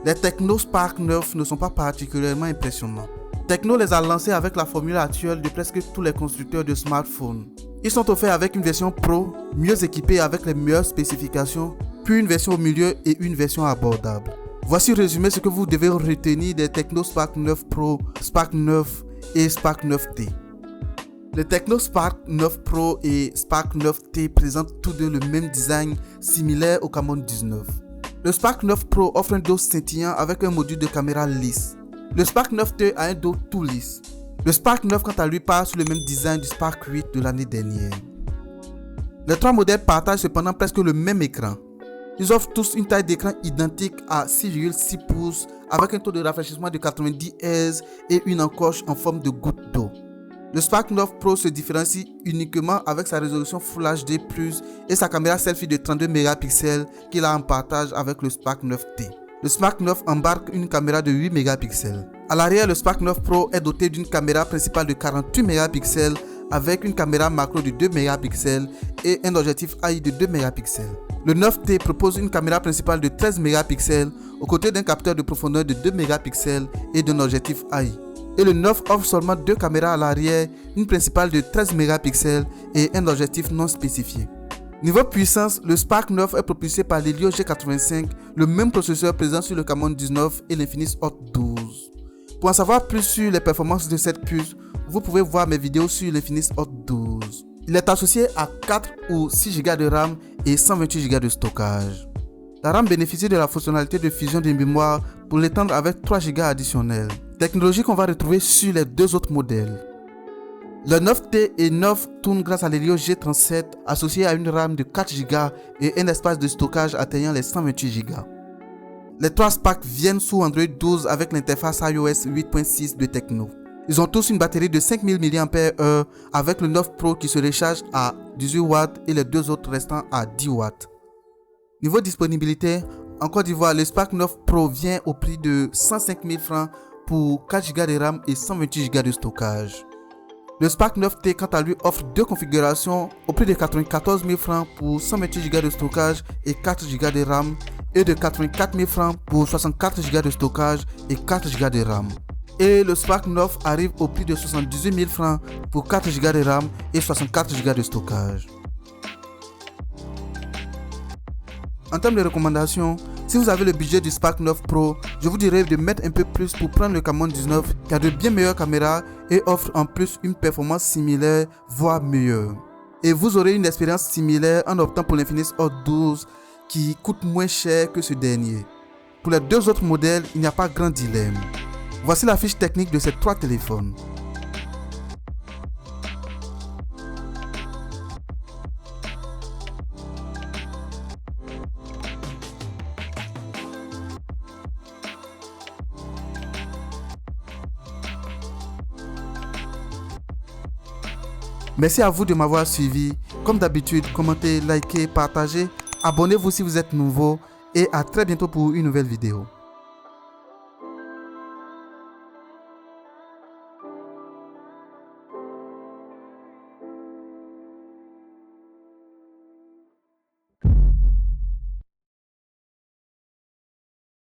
Les Tecno Spark 9 ne sont pas particulièrement impressionnants. Tecno les a lancés avec la formule actuelle de presque tous les constructeurs de smartphones. Ils sont offerts avec une version Pro, mieux équipée avec les meilleures spécifications, puis une version au milieu et une version abordable. Voici résumé ce que vous devez retenir des Tecno Spark 9 Pro, Spark 9 et Spark 9T. Les Tecno Spark 9 Pro et Spark 9T présentent tous deux le même design similaire au Camon 19. Le Spark 9 Pro offre un dos scintillant avec un module de caméra lisse. Le Spark 9T a un dos tout lisse. Le Spark 9 quant à lui part sur le même design du Spark 8 de l'année dernière. Les trois modèles partagent cependant presque le même écran. Ils offrent tous une taille d'écran identique à 6,6 pouces avec un taux de rafraîchissement de 90 Hz et une encoche en forme de goutte d'eau. Le Spark 9 Pro se différencie uniquement avec sa résolution Full HD+, et sa caméra selfie de 32 mégapixels qu'il a en partage avec le Spark 9T. Le Spark 9 embarque une caméra de 8 mégapixels. À l'arrière, le Spark 9 Pro est doté d'une caméra principale de 48 mégapixels avec une caméra macro de 2 mégapixels et un objectif AI de 2 mégapixels. Le 9T propose une caméra principale de 13 mégapixels aux côtés d'un capteur de profondeur de 2 mégapixels et d'un objectif AI. Et le 9 offre seulement deux caméras à l'arrière, une principale de 13 mégapixels et un objectif non spécifié. Niveau puissance, le Spark 9 est propulsé par l'Helio G85, le même processeur présent sur le Camon 19 et l'Infinis Hot 12. Pour en savoir plus sur les performances de cette puce, vous pouvez voir mes vidéos sur l'Infinis Hot 12. Il est associé à 4 ou 6 Go de RAM et 128 Go de stockage. La RAM bénéficie de la fonctionnalité de fusion de mémoire pour l'étendre avec 3 Go additionnels. Technologie qu'on va retrouver sur les deux autres modèles. Le 9T et 9 tourne grâce à l'Helio G37 associé à une RAM de 4 Go et un espace de stockage atteignant les 128 Go. Les 3 Spark viennent sous Android 12 avec l'interface iOS 8.6 de Tecno. Ils ont tous une batterie de 5000 mAh avec le 9 Pro qui se recharge à 18 watts et les deux autres restant à 10 watts. Niveau disponibilité, en Côte d'Ivoire, le Spark 9 Pro vient au prix de 105 000 francs pour 4 Go de RAM et 128 Go de stockage. Le Spark 9T quant à lui offre deux configurations au prix de 94 000 francs pour 128 Go de stockage et 4 Go de RAM et de 84 000 francs pour 64 Go de stockage et 4 Go de RAM. Et le Spark 9 arrive au prix de 78 000 francs pour 4 Go de RAM et 64 Go de stockage. En termes de recommandations, si vous avez le budget du Spark 9 Pro, je vous dirais de mettre un peu plus pour prendre le Camon 19 qui a de bien meilleures caméras et offre en plus une performance similaire, voire meilleure. Et vous aurez une expérience similaire en optant pour l'Infinis Hot 12 qui coûte moins cher que ce dernier. Pour les deux autres modèles, il n'y a pas grand dilemme. Voici la fiche technique de ces trois téléphones. Merci à vous de m'avoir suivi. Comme d'habitude, commentez, likez, partagez. Abonnez-vous si vous êtes nouveau et à très bientôt pour une nouvelle vidéo.